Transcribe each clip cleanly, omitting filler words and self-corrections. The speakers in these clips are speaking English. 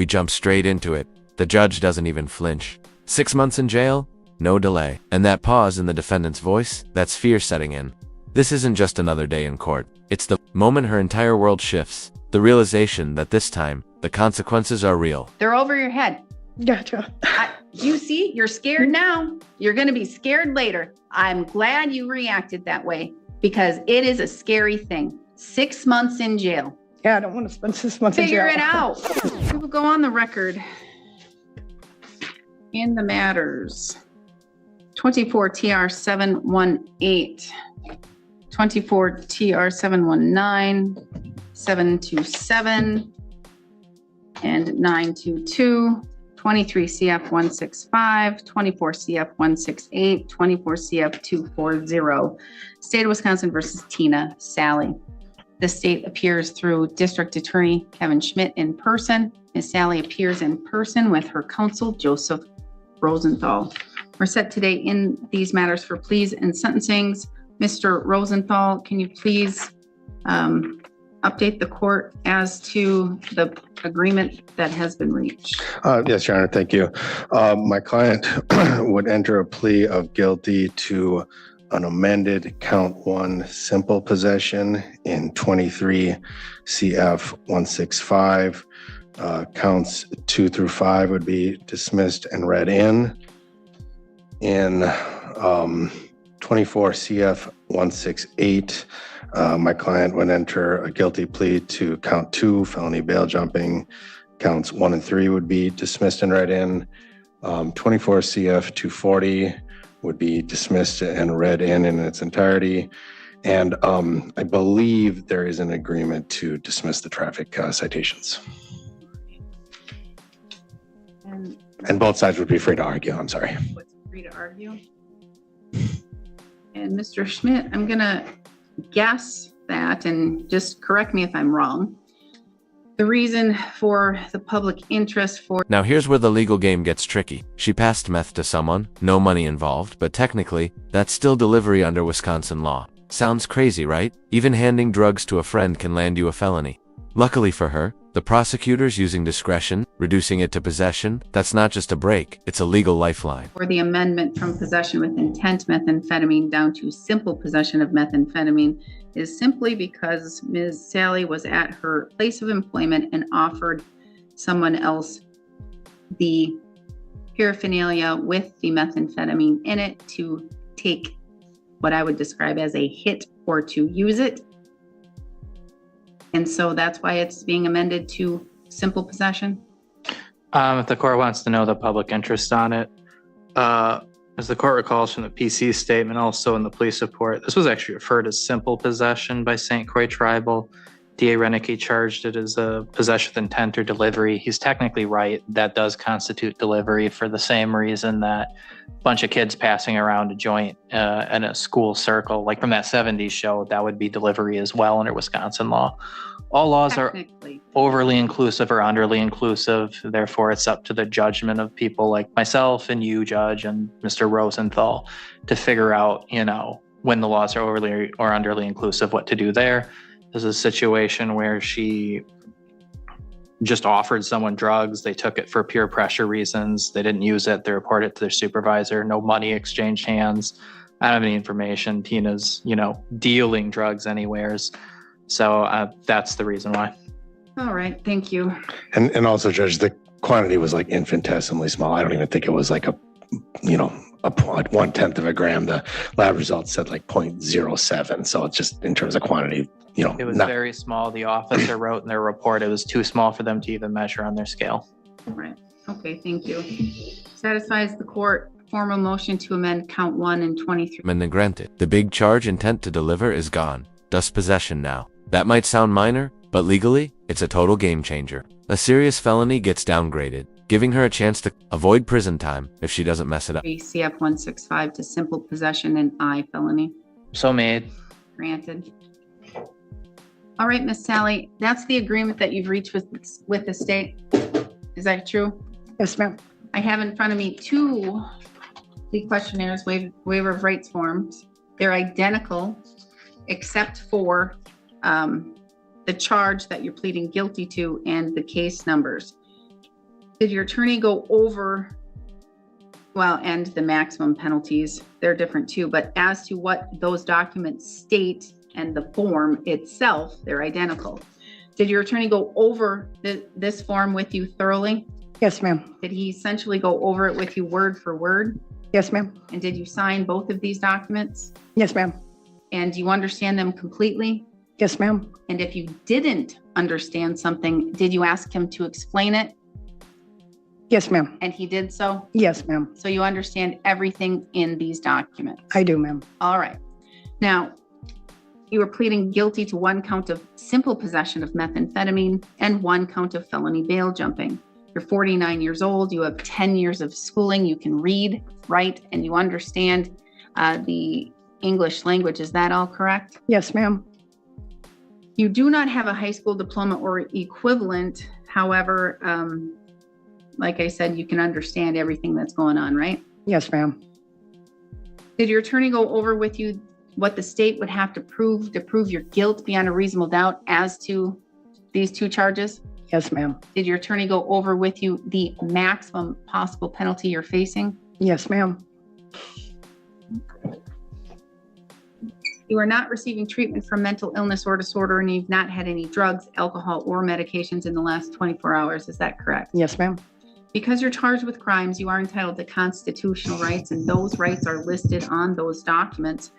We jump straight into it. The judge doesn't even flinch. 6 months in jail? No delay. And that pause in the defendant's voice, that's fear setting in. This isn't just another day in court. It's the moment her entire world shifts. The realization that this time, the consequences are real. They're over your head. Gotcha. You see, you're scared now. You're going to be scared later. I'm glad you reacted that way because it is a scary thing. 6 months in jail. Yeah, I don't want to spend 6 months in jail. Figure it out. We will go on the record in the matters. 24 TR 718, 24 TR 719, 727, and 922. 23 CF 165, 24 CF 168, 24 CF 240. State of Wisconsin versus Tina Sally. The state appears through District Attorney Kevin Schmidt in person. Ms. Sally appears in person with her counsel, Joseph Rosenthal. We're set today in these matters for pleas and sentencings. Mr. Rosenthal, can you please update the court as to the agreement that has been reached? Yes, Your Honor, thank you. My client would enter a plea of guilty to an amended count 1 simple possession in 23 CF 165. Counts 2 through 5 would be dismissed and read in. In 24 CF 168, my client would enter a guilty plea to count 2, felony bail jumping. Counts 1 and 3 would be dismissed and read in. 24 CF 240 would be dismissed and read in its entirety. And I believe there is an agreement to dismiss the traffic citations. And both sides would be free to argue. I'm sorry. Free to argue. And Mr. Schmidt, I'm gonna guess that, and just correct me if I'm wrong, the reason for the public interest for... Now here's where the legal game gets tricky. She passed meth to someone, no money involved, but technically, that's still delivery under Wisconsin law. Sounds crazy, right? Even handing drugs to a friend can land you a felony. Luckily for her, the prosecutors using discretion, reducing it to possession, that's not just a break, it's a legal lifeline. For the amendment from possession with intent methamphetamine down to simple possession of methamphetamine is simply because Ms. Sally was at her place of employment and offered someone else the paraphernalia with the methamphetamine in it to take what I would describe as a hit or to use it. And so that's why it's being amended to simple possession. If the court wants to know the public interest on it, as the court recalls from the PC statement, also in the police report, this was actually referred as simple possession by St. Croix Tribal. DA Renicky charged it as a possession with intent or delivery. He's technically right. That does constitute delivery for the same reason that a bunch of kids passing around a joint in a school circle, like from that 70s show, that would be delivery as well under Wisconsin law. All laws are overly inclusive or underly inclusive. Therefore, it's up to the judgment of people like myself and you, Judge, and Mr. Rosenthal to figure out, when the laws are overly or underly inclusive, what to do there. There's a situation where she just offered someone drugs. They took it for peer pressure reasons. They didn't use it. They reported it to their supervisor. No money exchanged hands. I don't have any information. Tina's, dealing drugs anywheres. So that's the reason why. All right. Thank you. And also, Judge, the quantity was like infinitesimally small. I don't even think it was like a 1/10 of a gram. The lab results said like 0.07. So it's just in terms of quantity, it was very small. The officer wrote in their report, it was too small for them to even measure on their scale. All right. Okay. Thank you. Satisfies the court. Formal motion to amend count 1 and 23. Amendment granted. The big charge, intent to deliver, is gone. Just possession now. That might sound minor, but legally, it's a total game changer. A serious felony gets downgraded, giving her a chance to avoid prison time if she doesn't mess it up. CF 165 to simple possession and I felony. So made. Granted. All right, Miss Sally, that's the agreement that you've reached with the state. Is that true? Yes, ma'am. I have in front of me 2 plea questionnaires, waiver of rights forms. They're identical, except for the charge that you're pleading guilty to and the case numbers. Did your attorney go over, well, and the maximum penalties, they're different too, but as to what those documents state and the form itself, they're identical. Did your attorney go over this form with you thoroughly? Yes, ma'am. Did he essentially go over it with you word for word? Yes, ma'am. And did you sign both of these documents? Yes, ma'am. And do you understand them completely? Yes, ma'am. And if you didn't understand something, did you ask him to explain it? Yes, ma'am. And he did so? Yes, ma'am. So you understand everything in these documents? I do, ma'am. All right. Now, you were pleading guilty to 1 count of simple possession of methamphetamine and 1 count of felony bail jumping. You're 49 years old. You have 10 years of schooling. You can read, write, and you understand the English language. Is that all correct? Yes, ma'am. You do not have a high school diploma or equivalent. However, like I said, you can understand everything that's going on, right? Yes, ma'am. Did your attorney go over with you what the state would have to prove your guilt beyond a reasonable doubt as to these 2 charges? Yes, ma'am. Did your attorney go over with you the maximum possible penalty you're facing? Yes, ma'am. You are not receiving treatment for mental illness or disorder, and you've not had any drugs, alcohol, or medications in the last 24 hours. Is that correct? Yes, ma'am. Because you're charged with crimes, you are entitled to constitutional rights, and those rights are listed on those documents.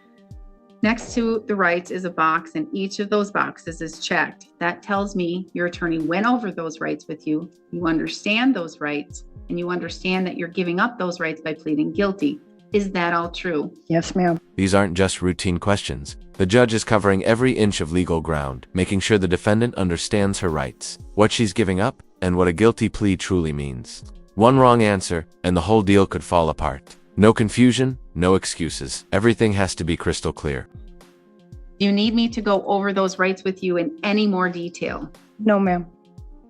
Next to the rights is a box, and each of those boxes is checked. That tells me your attorney went over those rights with you. You understand those rights, and you understand that you're giving up those rights by pleading guilty. Is that all true? Yes, ma'am. These aren't just routine questions. The judge is covering every inch of legal ground, making sure the defendant understands her rights, what she's giving up, and what a guilty plea truly means. One wrong answer, and the whole deal could fall apart. No confusion, no excuses. Everything has to be crystal clear. Do you need me to go over those rights with you in any more detail? No, ma'am.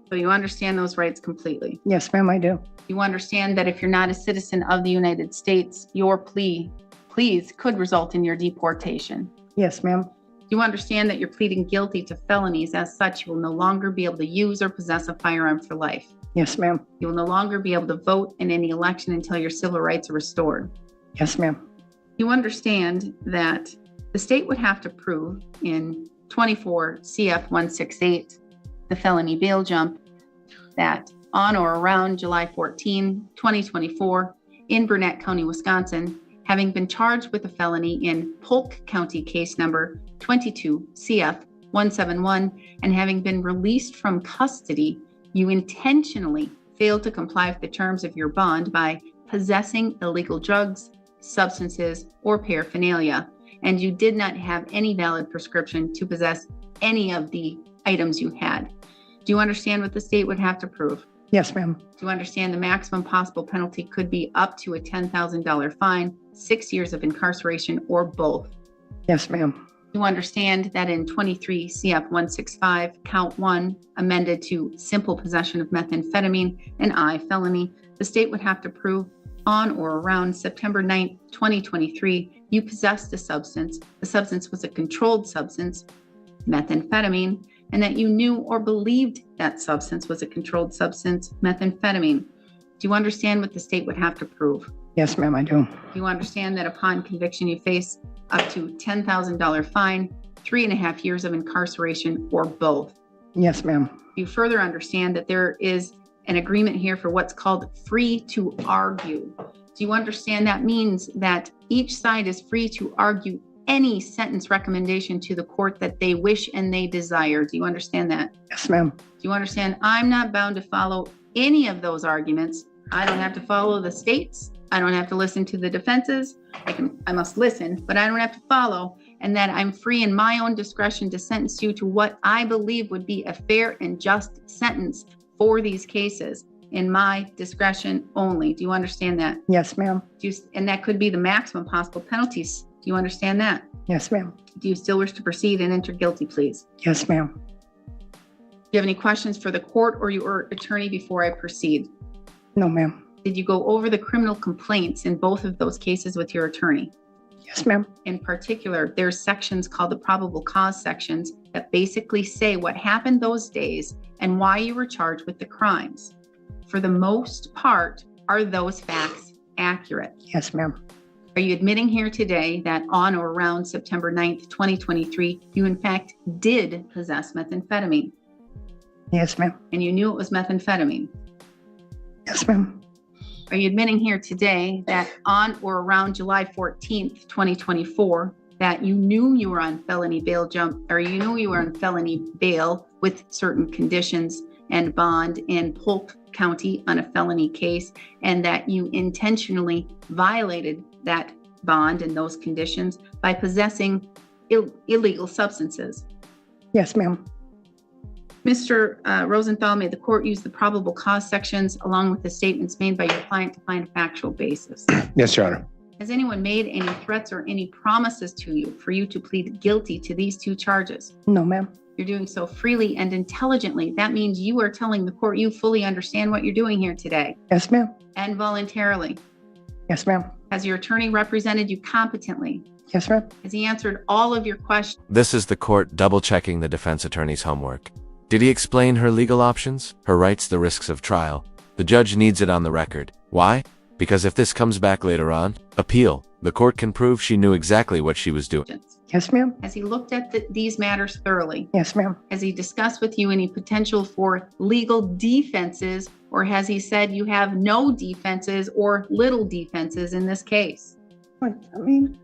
So you understand those rights completely? Yes, ma'am, I do. You understand that if you're not a citizen of the United States, your pleas could result in your deportation. Yes, ma'am. You understand that you're pleading guilty to felonies. As such, you will no longer be able to use or possess a firearm for life. Yes, ma'am. You will no longer be able to vote in any election until your civil rights are restored. Yes, ma'am. You understand that the state would have to prove in 24 CF 168, the felony bail jump, that on or around July 14, 2024, in Burnett County, Wisconsin, having been charged with a felony in Polk County case number 22 CF 171, and having been released from custody, you intentionally failed to comply with the terms of your bond by possessing illegal drugs, substances, or paraphernalia, and you did not have any valid prescription to possess any of the items you had. Do you understand what the state would have to prove? Yes, ma'am. Do you understand the maximum possible penalty could be up to a $10,000 fine, 6 years of incarceration, or both? Yes, ma'am. You understand that in 23 CF 165, count 1, amended to simple possession of methamphetamine, an I felony, the state would have to prove on or around September 9th, 2023, you possessed a substance. The substance was a controlled substance, methamphetamine, and that you knew or believed that substance was a controlled substance, methamphetamine. Do you understand what the state would have to prove? Yes, ma'am, I do. Do you understand that upon conviction, you face up to $10,000 fine, 3.5 years of incarceration, or both? Yes, ma'am. You further understand that there is an agreement here for what's called free to argue. Do you understand that means that each side is free to argue any sentence recommendation to the court that they wish and they desire? Do you understand that? Yes, ma'am. Do you understand I'm not bound to follow any of those arguments? I don't have to follow the states. I don't have to listen to the defenses. I must listen, but I don't have to follow. And that I'm free in my own discretion to sentence you to what I believe would be a fair and just sentence for these cases in my discretion only. Do you understand that? Yes, ma'am. And that could be the maximum possible penalties. Do you understand that? Yes, ma'am. Do you still wish to proceed and enter guilty pleas? Yes, ma'am. Do you have any questions for the court or your attorney before I proceed? No, ma'am. Did you go over the criminal complaints in both of those cases with your attorney? Yes, ma'am. In particular, there's sections called the probable cause sections that basically say what happened those days and why you were charged with the crimes. for the most part, are those facts accurate? Yes, ma'am. Are you admitting here today that on or around September 9th, 2023, you in fact did possess methamphetamine Yes, ma'am. and you knew it was methamphetamine? Yes, ma'am. Are you admitting here today that on or around July 14th, 2024, that you knew you were on felony bail with certain conditions and bond in Polk County on a felony case, and that you intentionally violated that bond and those conditions by possessing illegal substances? Yes, ma'am. Mr. Rosenthal, may the court use the probable cause sections along with the statements made by your client to find a factual basis? Yes, Your Honor. Has anyone made any threats or any promises to you for you to plead guilty to these two charges? No, ma'am. You're doing so freely and intelligently. That means you are telling the court you fully understand what you're doing here today Yes, ma'am. and voluntarily. Yes, ma'am. Has your attorney represented you competently? Yes, ma'am. Has he answered all of your questions? This is the court double-checking the defense attorney's homework. Did he explain her legal options, her rights, the risks of trial? The judge needs it on the record. Why? Because if this comes back later on, appeal. The court can prove she knew exactly what she was doing. Yes, ma'am. Has he looked at these matters thoroughly? Yes, ma'am. Has he discussed with you any potential for legal defenses, or has he said you have no defenses or little defenses in this case? What, I mean,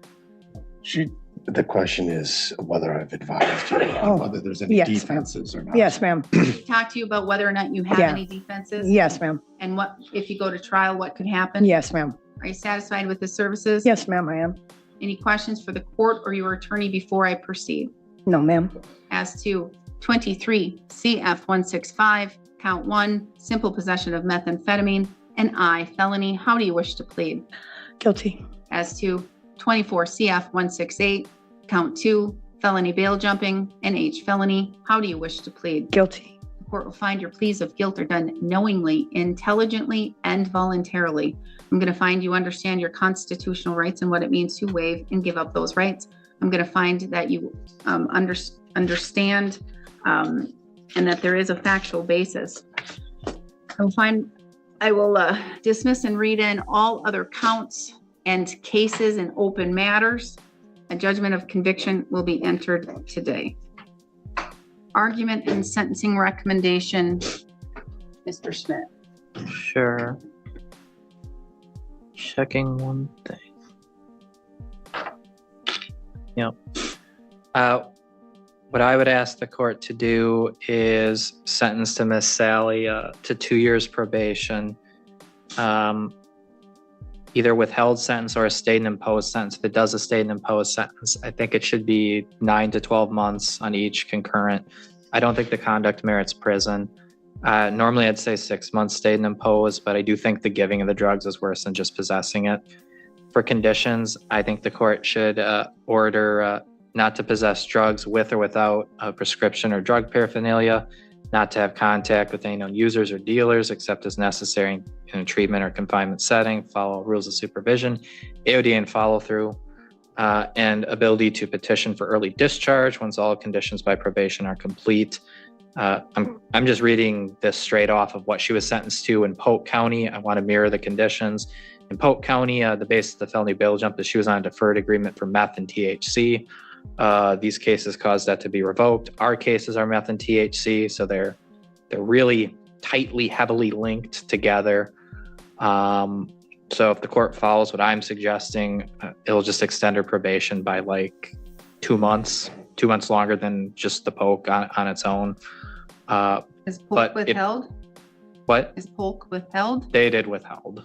The question is whether I've advised you Oh, on whether there's any yes, ma'am. defenses or not. yes, ma'am. Talk to you about whether or not you have Yeah. any defenses? Yes, ma'am. And what, if you go to trial, what could happen? Yes, ma'am. Are you satisfied with the services? Yes, ma'am, I am. Any questions for the court or your attorney before I proceed? No, ma'am. As to 23 CF 165, count 1, simple possession of methamphetamine, and I, felony, how do you wish to plead? Guilty. As to 24 CF 168, count 2, felony bail jumping, and H, felony, how do you wish to plead? Guilty. The court will find your pleas of guilt are done knowingly, intelligently, and voluntarily. I'm going to find you understand your constitutional rights and what it means to waive and give up those rights. I'm going to find that you understand and that there is a factual basis. I will dismiss and read in all other counts and cases and open matters. A judgment of conviction will be entered today. Argument and sentencing recommendation, Mr. Schmidt. Sure. Checking one thing. Yep. What I would ask the court to do is sentence to Miss Sally to 2 years probation, either withheld sentence or a state and imposed sentence. If it does a state and imposed sentence, I think it should be 9 to 12 months on each concurrent. I don't think the conduct merits prison. Normally I'd say 6 months state and imposed, but I do think the giving of the drugs is worse than just possessing it. For conditions, I think the court should order not to possess drugs with or without a prescription or drug paraphernalia, not to have contact with any known users or dealers except as necessary in a treatment or confinement setting, follow rules of supervision, AOD and follow through, and ability to petition for early discharge once all conditions by probation are complete. I'm just reading this straight off of what she was sentenced to in Polk County. I want to mirror the conditions. In Polk County, the basis of the felony bail jump is she was on a deferred agreement for meth and THC. These cases caused that to be revoked. Our cases are meth and THC, so they're really tightly, heavily linked together. So if the court follows what I'm suggesting, it'll just extend her probation by like 2 months longer than just the Polk on its own. Is Polk withheld? What? Is Polk withheld? They did withheld.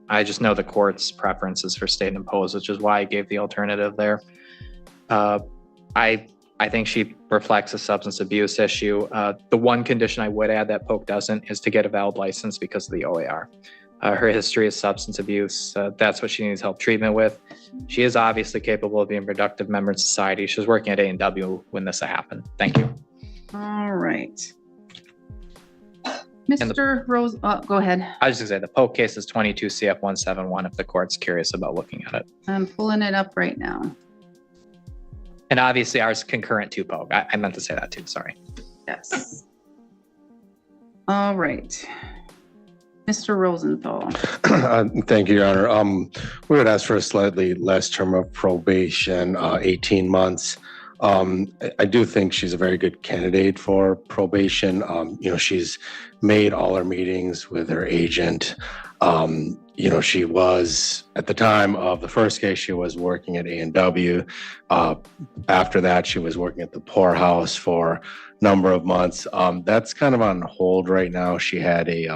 I just know the court's preferences for state and imposed, which is why I gave the alternative there. I think she reflects a substance abuse issue. The one condition I would add that Polk doesn't is to get a valid license because of the OAR. Her history is substance abuse. That's what she needs help treatment with. She is obviously capable of being a productive member in society. She was working at A&W when this happened. Thank you. All right. Mr. Rose, go ahead. I was just gonna say the Polk case is 22 CF 171 if the court's curious about looking at it. I'm pulling it up right now. And obviously ours concurrent to Polk. I meant to say that too, sorry. Yes. All right. Mr. Rosenthal. Thank you, Your Honor. We would ask for a slightly less term of probation, 18 months. I do think she's a very good candidate for probation. She's made all her meetings with her agent. She was, at the time of the first case, she was working at A&W. After that, she was working at the poorhouse for a number of months. That's kind of on hold right now. She had a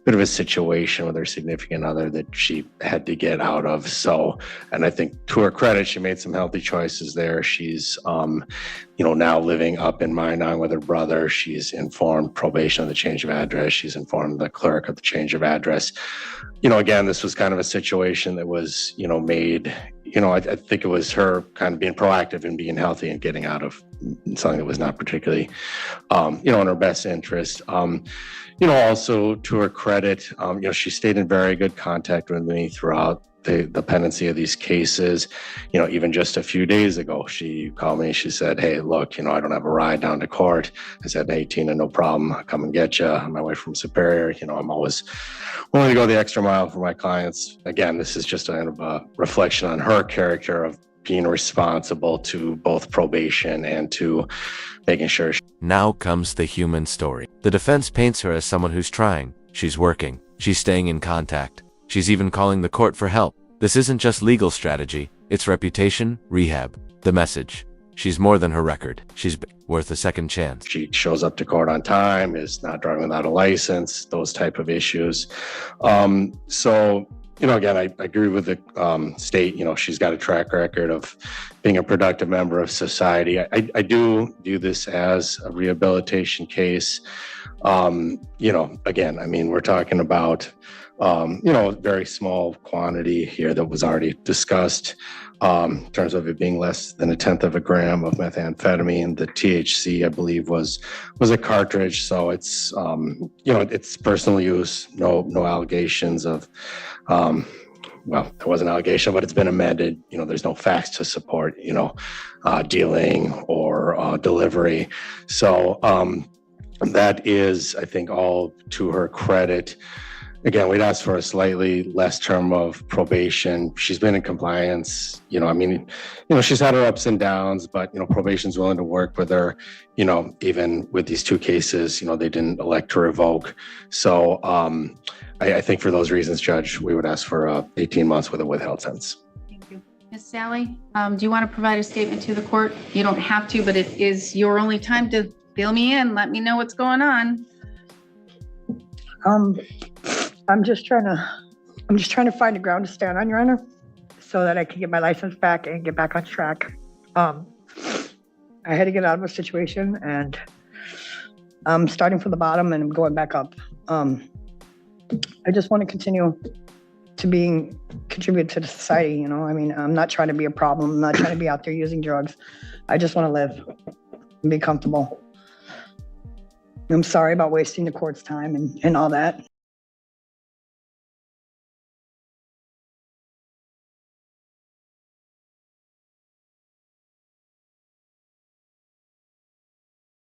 bit of a situation with her significant other that she had to get out of. So, and I think to her credit, she made some healthy choices there. She's, now living up in Minong with her brother. She's informed probation of the change of address. She's informed the clerk of the change of address. Again, this was kind of a situation that was, made, I think it was her kind of being proactive and being healthy and getting out of something that was not particularly, in her best interest. Also to her credit, she stayed in very good contact with me throughout the pendency of these cases. Even just a few days ago, she called me. She said, "Hey, look, I don't have a ride down to court." I said, "Hey, Tina, no problem. I'll come and get you on my way from Superior." I'm always willing to go the extra mile for my clients. Again, this is just a reflection on her character of being responsible to both probation and to making sure. Now comes the human story. The defense paints her as someone who's trying. She's working. She's staying in contact. She's even calling the court for help. This isn't just legal strategy. It's reputation, rehab, the message. She's more than her record. She's worth a second chance. She shows up to court on time, is not driving without a license, those type of issues. Again, I agree with the state. She's got a track record of being a productive member of society. I do view this as a rehabilitation case. Again, we're talking about, a very small quantity here that was already discussed. In terms of it being less than 1/10 of a gram of methamphetamine. The THC, I believe, was a cartridge. So it's, it's personal use, no allegations of, there was an allegation, but it's been amended. There's no facts to support, dealing or delivery. So that is, I think, all to her credit. Again, we'd ask for a slightly less term of probation. She's been in compliance. She's had her ups and downs, but, probation's willing to work with her. Even with these two cases, they didn't elect to revoke. So I think for those reasons, Judge, we would ask for 18 months with a withheld sentence. Thank you. Ms. Sally, do you want to provide a statement to the court? You don't have to, but it is your only time to fill me in. Let me know what's going on. I'm just trying to find a ground to stand on, Your Honor, so that I can get my license back and get back on track. I had to get out of a situation, and I'm starting from the bottom and I'm going back up. I just want to continue to contribute to the society. I'm not trying to be a problem. I'm not trying to be out there using drugs. I just want to live and be comfortable. I'm sorry about wasting the court's time and all that.